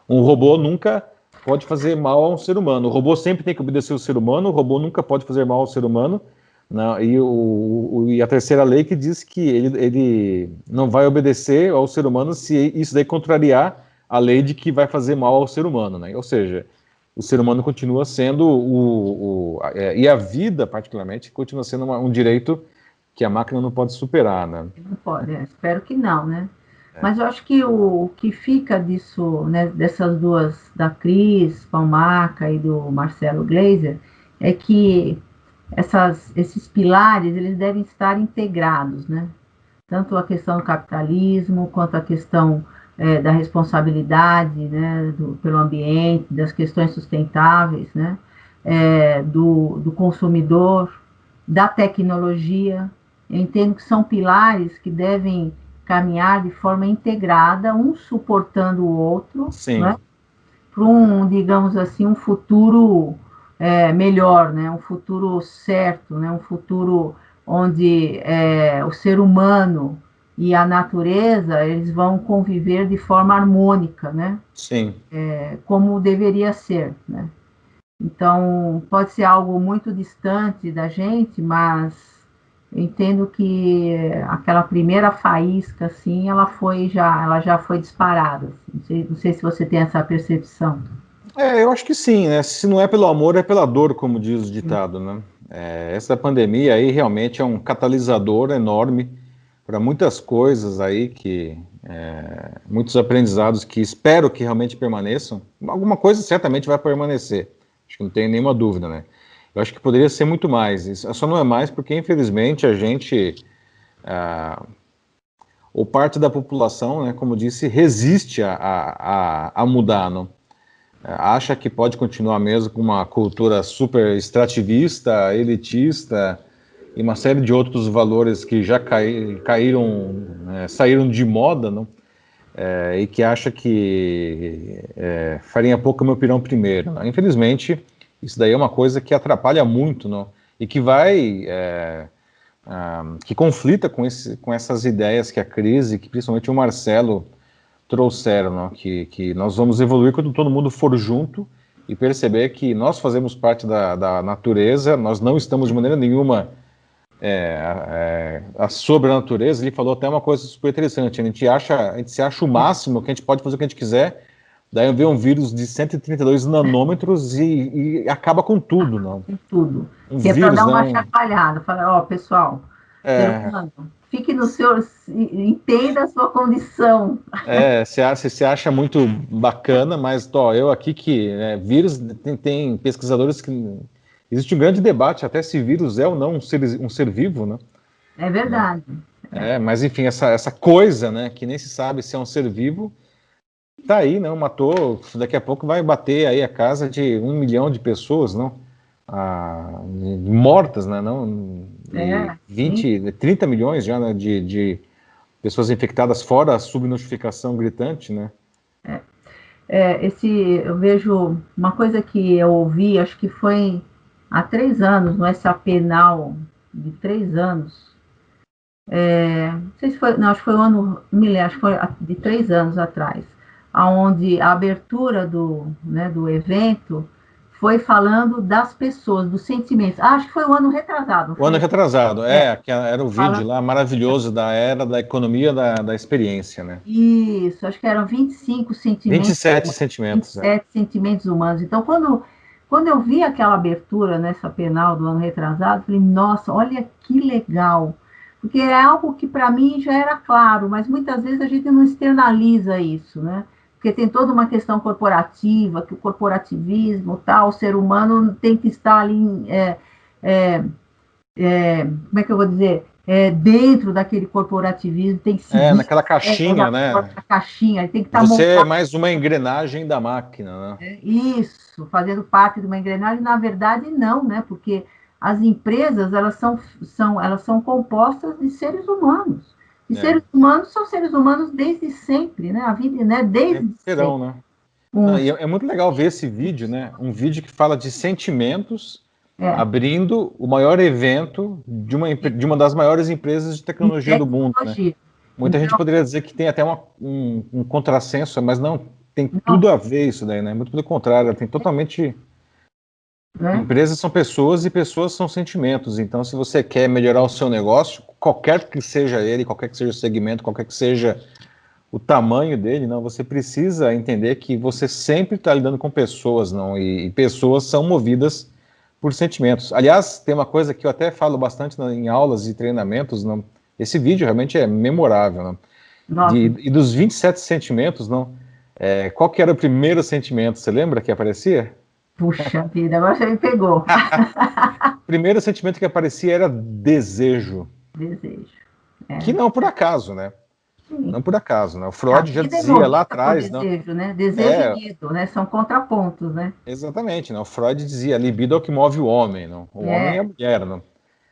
Um robô nunca pode fazer mal a um ser humano. O robô sempre tem que obedecer o ser humano, o robô nunca pode fazer mal ao ser humano. Não, e a terceira lei que diz que ele não vai obedecer ao ser humano se isso daí contrariar a lei de que vai fazer mal ao ser humano, né? Ou seja, o ser humano continua sendo e a vida, particularmente, continua sendo um direito que a máquina não pode superar, né? Não pode, espero que não, né? Mas eu acho que o que fica disso, né, dessas duas, da Cris Palmaca e do Marcelo Gleiser, é que esses pilares, eles devem estar integrados, né? Tanto a questão do capitalismo, quanto a questão da responsabilidade, né, pelo ambiente, das questões sustentáveis, né, do consumidor, da tecnologia. Eu entendo que são pilares que devem caminhar de forma integrada, um suportando o outro, né, para digamos assim, um futuro melhor, né, um futuro certo, né, um futuro onde o ser humano e a natureza eles vão conviver de forma harmônica, né? Sim. Como deveria ser, né? Então pode ser algo muito distante da gente, mas eu entendo que aquela primeira faísca, assim, ela já foi disparada. Assim. Não sei se você tem essa percepção. Eu acho que sim, né? Se não é pelo amor, é pela dor, como diz o ditado, né? Essa pandemia aí realmente é um catalisador enorme para muitas coisas aí muitos aprendizados que espero que realmente permaneçam. Alguma coisa certamente vai permanecer, acho que não tem nenhuma dúvida, né? Eu acho que poderia ser muito mais, isso só não é mais porque infelizmente a gente, ou parte da população, né, como disse, resiste a mudar, não? Acha que pode continuar mesmo com uma cultura super extrativista, elitista e uma série de outros valores que já caíram, saíram de moda, não? E que acha que farinha pouco meu pirão primeiro. Não? Infelizmente, isso daí é uma coisa que atrapalha muito, não? E que que conflita com essas ideias que a crise, que principalmente o Marcelo trouxeram, não? Que nós vamos evoluir quando todo mundo for junto e perceber que nós fazemos parte da natureza, nós não estamos de maneira nenhuma sobre a natureza. Ele falou até uma coisa super interessante, a gente se acha o máximo, que a gente pode fazer o que a gente quiser, daí vem um vírus de 132 nanômetros e acaba com tudo, não? Com tudo. Que é para dar uma chacoalhada, falar, pessoal, ser humano, fique no seu, entenda a sua condição. Você se acha muito bacana, mas eu aqui vírus, tem pesquisadores que... Existe um grande debate até se vírus é ou não um ser vivo, né? É verdade. Mas enfim, essa coisa, né, que nem se sabe se é um ser vivo, tá aí, não, matou, daqui a pouco vai bater aí a casa de 1 milhão de pessoas, não? Mortas, né, não? E Sim. 30 milhões já, né, de pessoas infectadas, fora a subnotificação gritante, né? Eu vejo uma coisa que eu ouvi, acho que foi há 3 anos, no SAP Now, de 3 anos. Não sei se foi, não, acho que foi o ano, não me lembro, acho que foi de 3 anos atrás, aonde a abertura do evento foi falando das pessoas, dos sentimentos. Acho que foi o ano retrasado, não O ano foi? retrasado, É, que era o vídeo falando lá maravilhoso da era da economia da experiência, né? isso, acho que eram 25 sentimentos, 27 sentimentos, 27 sentimentos humanos. Então, quando eu vi aquela abertura nessa penal do ano retrasado, falei, nossa, olha que legal. Porque é algo que para mim já era claro, mas muitas vezes a gente não externaliza isso, né? Porque tem toda uma questão corporativa, que o corporativismo, tal, o ser humano tem que estar ali, é, como é que eu vou dizer? Dentro daquele corporativismo, tem que seguir naquela caixinha, né? a caixinha, tem que estar Você é montado. mais uma engrenagem da máquina, né? Isso, fazendo parte de uma engrenagem, na verdade, não, né? Porque as empresas, elas são compostas de seres humanos. E seres humanos são seres humanos desde sempre, né? A vida, né? Sempre Desde serão, sempre. né? Não, Um, e é muito legal ver esse vídeo, né? Um vídeo que fala de sentimentos é, abrindo o maior evento de uma das maiores empresas de de tecnologia do mundo, né? tecnologia. Muita gente Então, poderia dizer que tem até um contrassenso, mas não, tem não, tudo a ver isso daí, né? Muito pelo contrário, tem totalmente. né? Empresas são pessoas e pessoas são sentimentos. Então, se você quer melhorar o seu negócio, qualquer que seja ele, qualquer que seja o segmento, qualquer que seja o tamanho dele, não, você precisa entender que você sempre está lidando com pessoas, não, e pessoas são movidas por sentimentos. Aliás, tem uma coisa que eu até falo bastante em aulas e treinamentos, não, esse vídeo realmente é memorável, não, Nossa, e dos 27 sentimentos, não, qual que era o primeiro sentimento? Você lembra que aparecia? puxa vida, agora você me pegou. O primeiro sentimento que aparecia era desejo, Desejo. que É, não por acaso, né? sim. Não por acaso, né? O A Freud já vida é dizia lá movida por atrás, não? desejo, né? Desejo e É, medo, né? São contrapontos, né? exatamente, não? O Freud dizia, libido é o que move o homem, não? O homem e a É, mulher, não?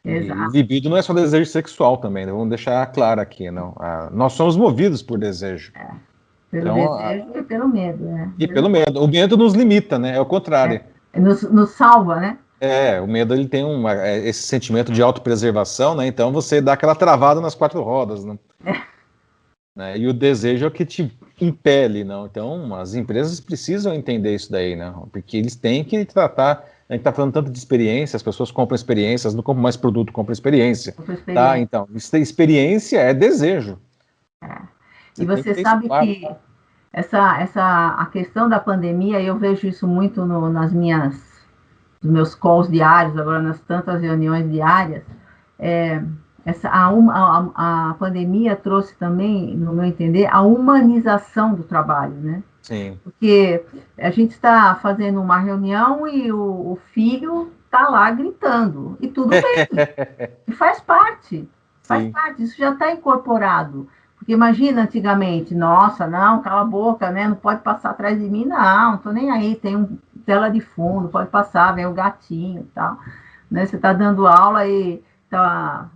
E exato. libido não é só desejo sexual também, né? Vamos deixar claro aqui, não? Nós somos movidos por desejo. Pelo Então, desejo e pelo medo, né? e pelo medo. O medo nos limita, né? É o contrário. Nos salva, né? O medo ele tem esse sentimento de autopreservação, né? Então você dá aquela travada nas quatro rodas, né? E o desejo é o que te impele, não? Então as empresas precisam entender isso daí, né? Porque eles têm que tratar. A gente está falando tanto de experiência, as pessoas compram experiências, não compram mais produto, compram experiência, A sua tá? experiência. Então, experiência é desejo. E Você tem que você ter isso sabe claro. que a questão da pandemia, eu vejo isso muito nos meus calls diários, agora nas tantas reuniões diárias, é, a pandemia trouxe também, no meu entender, a humanização do trabalho, né? Sim. Porque a gente está fazendo uma reunião e o filho está lá gritando, e tudo bem, e faz Sim. parte, isso já está incorporado. Porque imagina antigamente, nossa, não, cala a boca, né? Não pode passar atrás de mim, não tô nem aí, tem tela de fundo, pode passar, vem o gatinho e tal. Né? Você está dando aula e tá.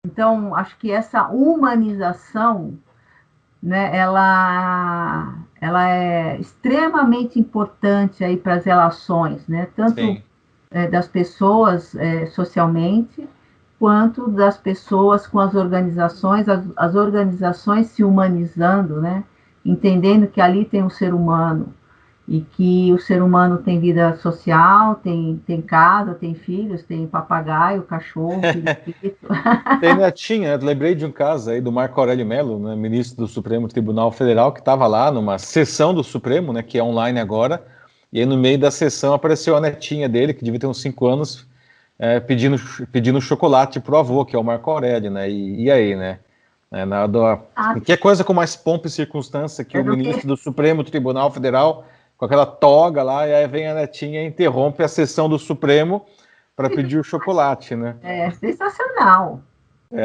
Então, acho que essa humanização, né, ela é extremamente importante aí para as relações, né? Tanto Sim. das pessoas socialmente, quanto das pessoas com as organizações, as organizações se humanizando, né? Entendendo que ali tem um ser humano e que o ser humano tem vida social, tem casa, tem filhos, tem papagaio, cachorro, periquito. Tem netinha, eu lembrei de um caso aí do Marco Aurélio Mello, né, ministro do Supremo Tribunal Federal, que estava lá numa sessão do Supremo, né, que é online agora, e aí no meio da sessão apareceu a netinha dele, que devia ter uns 5 anos, pedindo chocolate pro avô, que é o Marco Aurélio, né, e aí, né, que é coisa com mais pompa e circunstância que É o do que ministro do Supremo Tribunal Federal, com aquela toga lá, e aí vem a netinha e interrompe a sessão do Supremo para pedir o chocolate, né. é sensacional.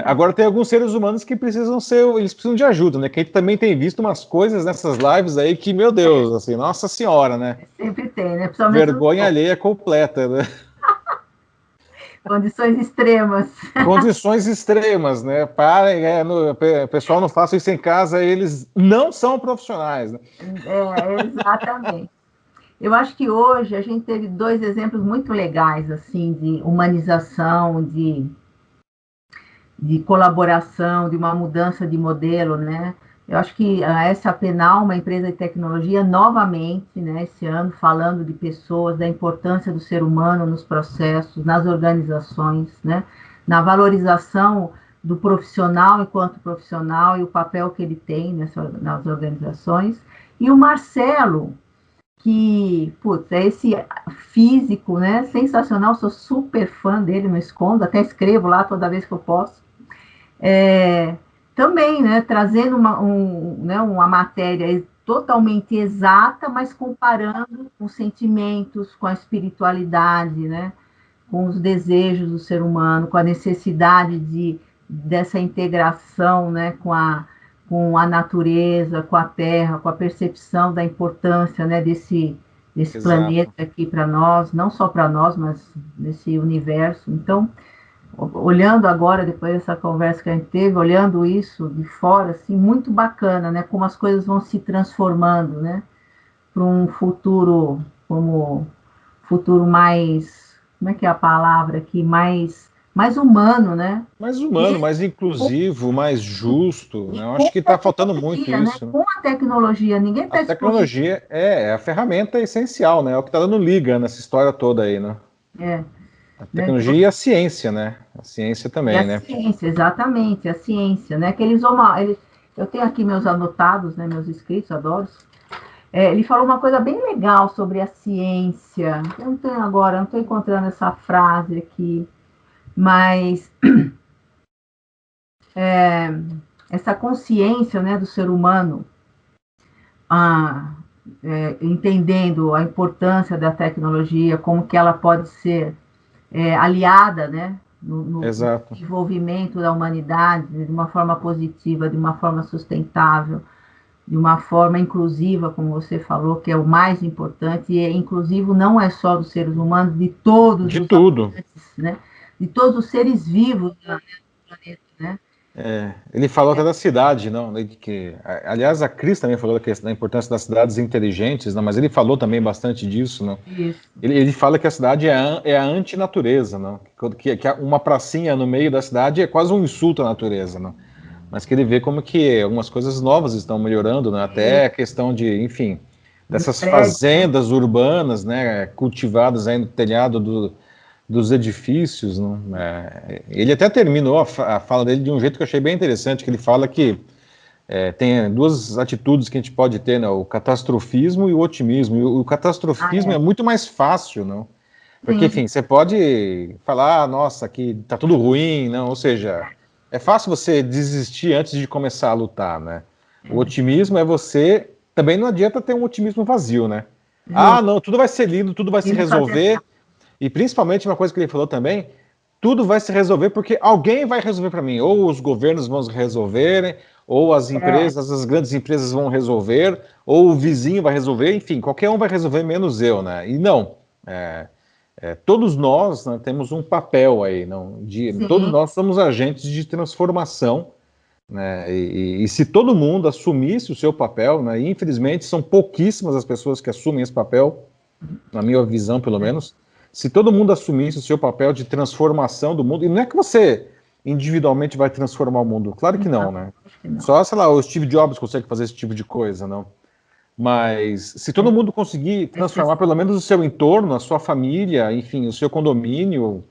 Agora tem alguns seres humanos que eles precisam de ajuda, né? Que a gente também tem visto umas coisas nessas lives aí que, meu Deus, assim, nossa senhora, né? Sempre tem, né? Principalmente Vergonha alheia completa, né? condições extremas. Condições extremas, né? Parem, o pessoal não faça isso em casa, eles não são profissionais, né? Exatamente. Eu acho que hoje a gente teve dois exemplos muito legais, assim, de humanização, de colaboração, de uma mudança de modelo, né? Eu acho que a SAP Now, uma empresa de tecnologia, novamente, né, esse ano, falando de pessoas, da importância do ser humano nos processos, nas organizações, né, na valorização do profissional enquanto profissional e o papel que ele tem nas organizações. E o Marcelo, que, putz, é esse físico, né, sensacional, sou super fã dele, não escondo, até escrevo lá toda vez que eu posso. É, também, né, trazendo uma matéria totalmente exata, mas comparando com sentimentos, com a espiritualidade, né, com os desejos do ser humano, com a necessidade dessa integração, né, com a natureza, com a terra, com a percepção da importância, né, desse Exato. planeta aqui para nós, não só para nós, mas nesse universo. Então, olhando agora, depois dessa conversa que a gente teve, olhando isso de fora, assim, muito bacana, né? Como as coisas vão se transformando, né? Para um futuro, como futuro mais, como é que é a palavra aqui? Mais humano, né? Mais humano, E mais inclusivo, mais justo, né? Eu com acho que está faltando muito tecnologia, né? isso, né? Com a tecnologia, ninguém A está excluindo. tecnologia é a ferramenta essencial, né? É o que está dando liga nessa história toda aí, né? É, A né? tecnologia e a ciência, né? A ciência E também, a né? ciência, exatamente, a ciência, né? Eu tenho aqui meus anotados, né? Meus escritos, adoro. Ele falou uma coisa bem legal sobre a ciência. Eu não tenho agora, não estou encontrando essa frase aqui, mas essa consciência, né, do ser humano, ah, entendendo a importância da tecnologia, como que ela pode ser aliada, né, no Exato. desenvolvimento da humanidade de uma forma positiva, de uma forma sustentável, de uma forma inclusiva, como você falou, que é o mais importante, e inclusivo não é só dos seres humanos, de todos De os tudo. habitantes, né? De todos os seres vivos do planeta, né? Ele falou até da cidade, não? Aliás, a Cris também falou da importância das cidades inteligentes, não? Mas ele falou também bastante disso, não? Isso. Ele fala que a cidade é a antinatureza, não? Que uma pracinha no meio da cidade é quase um insulto à natureza, não? Mas que ele vê como que algumas coisas novas estão melhorando, né? Até a questão de, enfim, Dos dessas prédios, né? fazendas urbanas, né? Cultivadas aí no telhado dos edifícios, não? Ele até terminou a fala dele de um jeito que eu achei bem interessante, que ele fala que tem duas atitudes que a gente pode ter, né? O catastrofismo e o otimismo. E o Ah, catastrofismo é é. muito mais fácil, não? Porque, Sim, enfim, você pode falar, nossa, aqui tá tudo ruim, não? Ou seja, é fácil você desistir antes de começar a lutar, né? O otimismo é você. Também não adianta ter um otimismo vazio, né? Ah, justo. não, tudo vai ser lindo, tudo vai E se não fazer resolver. nada. E principalmente uma coisa que ele falou também, tudo vai se resolver porque alguém vai resolver para mim. Ou os governos vão resolver, ou as É, empresas, as grandes empresas vão resolver, ou o vizinho vai resolver, enfim, qualquer um vai resolver menos eu, né? E não. É, todos nós, né, temos um papel aí, não? Todos sim, nós somos agentes de transformação, né? E se todo mundo assumisse o seu papel, né? E infelizmente são pouquíssimas as pessoas que assumem esse papel, na minha visão, pelo menos, se todo mundo assumisse o seu papel de transformação do mundo, e não é que você individualmente vai transformar o mundo, claro que não, não, né? acho que não. Só, sei lá, o Steve Jobs consegue fazer esse tipo de coisa, não? Mas se todo mundo conseguir transformar pelo menos o seu entorno, a sua família, enfim, o seu condomínio,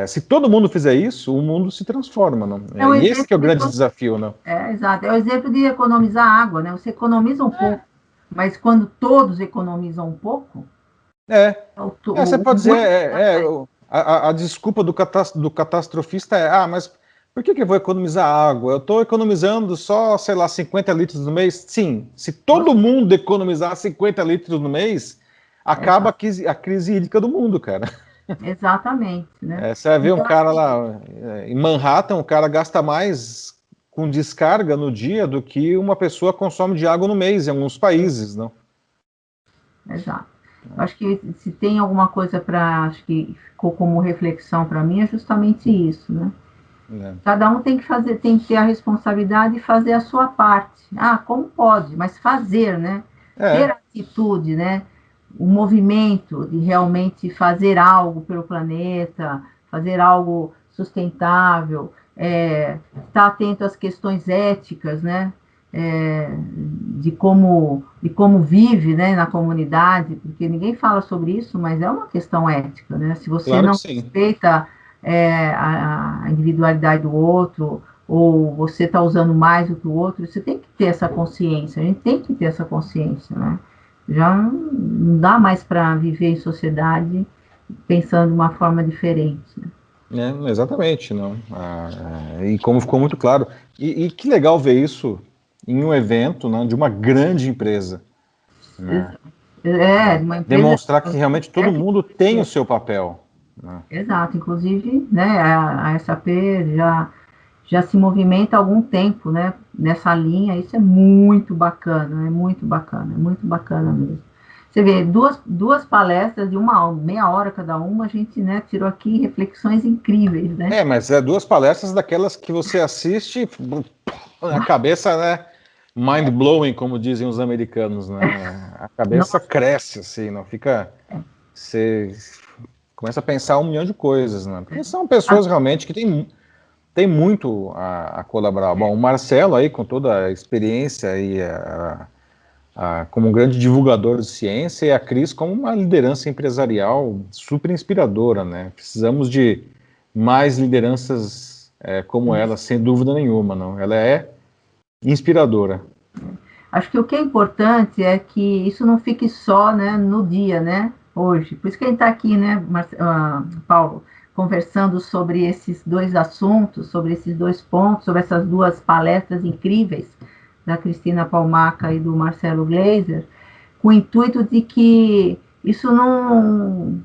se todo mundo fizer isso, o mundo se transforma, não? É um E esse que é o exemplo grande desafio, não? exato, é o exemplo de economizar água, né? Você economiza um pouco, mas quando todos economizam um pouco, É, você o pode dizer, muito sai. a desculpa do catastrofista mas por que eu vou economizar água? Eu estou economizando só, sei lá, 50 litros no mês? Sim, se todo Você, mundo economizar 50 litros no mês, acaba exato. a crise hídrica do mundo, cara. Exatamente, né? Você vai ver um Então, cara lá em Manhattan, o cara gasta mais com descarga no dia do que uma pessoa consome de água no mês em alguns países, não? exato. Eu acho que se tem alguma coisa para, acho que ficou como reflexão para mim, é justamente isso, né? É. Cada um tem que fazer, tem que ter a responsabilidade de fazer a sua parte. Ah, como pode? Mas fazer, né? Ter É, atitude, né? O movimento de realmente fazer algo pelo planeta, fazer algo sustentável, estar atento às questões éticas, né? De como vive, né, na comunidade, porque ninguém fala sobre isso, mas é uma questão ética, né? Se você claro que não sim. respeita a individualidade do outro, ou você está usando mais do que o outro, você tem que ter essa consciência, a gente tem que ter essa consciência, né? Já não dá mais para viver em sociedade pensando de uma forma diferente, né? Exatamente, não. E como ficou muito claro. E que legal ver isso em um evento, né, de uma grande empresa, né? Uma empresa Demonstrar que realmente todo mundo tem o seu papel, né? exato, inclusive, né, a SAP já se movimenta há algum tempo, né, nessa linha, isso é muito bacana mesmo. Você vê, duas palestras de meia hora cada uma, a gente, né, tirou aqui reflexões incríveis, né? Mas é duas palestras daquelas que você assiste, a cabeça, né, mind blowing, como dizem os americanos, né? A cabeça Nossa, cresce assim, não fica, você começa a pensar um milhão de coisas, né? Porque são pessoas realmente que tem muito a colaborar. Bom, o Marcelo aí, com toda a experiência e como um grande divulgador de ciência, e a Cris como uma liderança empresarial super inspiradora, né? Precisamos de mais lideranças como ela, sem dúvida nenhuma, não? Ela é inspiradora. acho que o que é importante é que isso não fique só, né, no dia, né, hoje. Por isso que a gente está aqui, né, Paulo, conversando sobre esses dois assuntos, sobre esses dois pontos, sobre essas duas palestras incríveis da Cristina Palmaca e do Marcelo Gleiser, com o intuito de que isso não,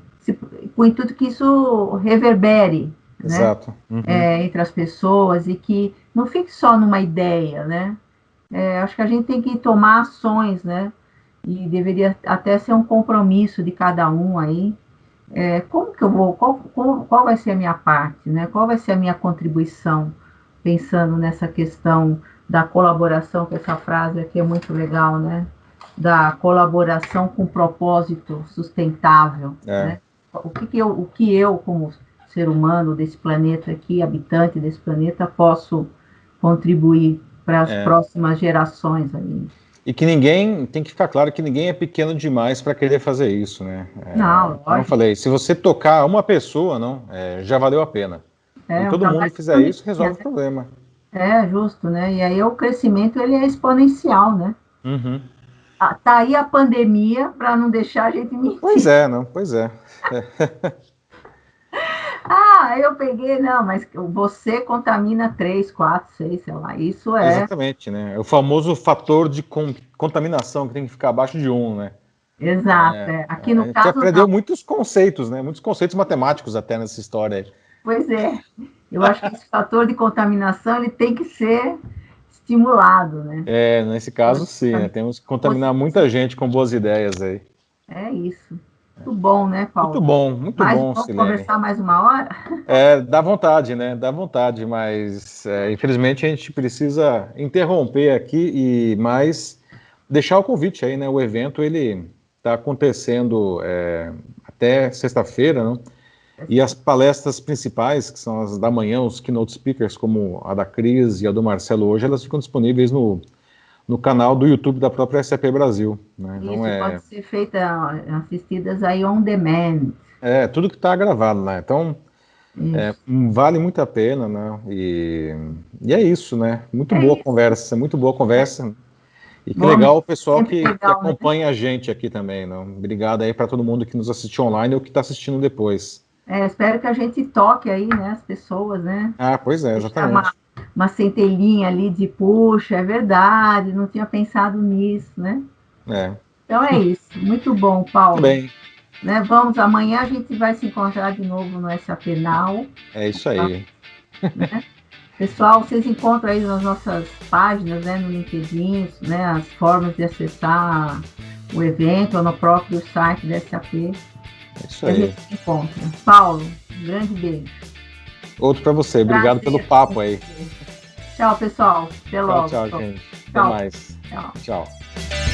com o intuito que isso reverbere, né, Exato. Uhum. entre as pessoas e que não fique só numa ideia, né? Acho que a gente tem que tomar ações, né? E deveria até ser um compromisso de cada um aí. Como que eu vou, qual vai ser a minha parte, né? Qual vai ser a minha contribuição, pensando nessa questão da colaboração, que essa frase aqui é muito legal, né? Da colaboração com propósito sustentável, É, né? O que eu, como ser humano desse planeta aqui, habitante desse planeta, posso contribuir para as é. próximas gerações aí. E que ninguém, tem que ficar claro que ninguém é pequeno demais para querer fazer isso, né? Não, Como eu lógico, falei, se você tocar uma pessoa, não, já valeu a pena. E é um todo mundo trabalho de fizer isso, formiguinha, resolve o né? problema. É justo, né? E aí o crescimento ele é exponencial, né? Uhum. Tá aí a pandemia para não deixar a gente Pois mentir. é, não, pois é. Ah, eu peguei, não, mas você contamina 3, 4, 6, sei lá. Isso é Exatamente, né? É o famoso fator de contaminação que tem que ficar abaixo de 1, né? exato. Aqui A no gente caso, aprendeu não. muitos conceitos, né? Muitos conceitos matemáticos até nessa história aí. Pois é. Eu acho que esse fator de contaminação ele tem que ser estimulado, né? Nesse caso, sim, né? Temos que contaminar muita gente com boas ideias aí. É isso. Muito bom, né, Paulo? Muito Mas bom, vamos Silene. conversar mais uma hora? Dá vontade, né? Dá vontade, mas infelizmente a gente precisa interromper aqui e mais deixar o convite aí, né? O evento ele está acontecendo até sexta-feira, né? E as palestras principais, que são as da manhã, os keynote speakers, como a da Cris e a do Marcelo hoje, elas ficam disponíveis no canal do YouTube da própria SAP Brasil, né? Então Isso pode ser feita, assistidas aí on demand. tudo que está gravado, né? Então Isso. vale muito a pena, né? E é isso, né? É isso. Muito boa conversa. E que Bom, legal o pessoal sempre que legal, né? acompanha a gente aqui também, não? Obrigado aí para todo mundo que nos assistiu online ou que está assistindo depois. Espero que a gente toque aí, né, as pessoas, né? Ah, pois é, Deixar uma, exatamente. uma centelhinha ali de puxa, é verdade, não tinha pensado nisso, né? É. Então é isso. Muito bom, Muito Paulo. bem. Né? Vamos, amanhã a gente vai se encontrar de novo no SAP Now. É isso aí. Né? Pessoal, vocês encontram aí nas nossas páginas, né, no LinkedIn, né, as formas de acessar o evento ou no próprio site da SAP. É isso aí. A gente se encontra. Paulo, um grande beijo. Outro para você. Obrigado pelo papo aí. Tchau, pessoal. Até logo. Tchau, gente. Tchau. Até mais. Tchau. Tchau.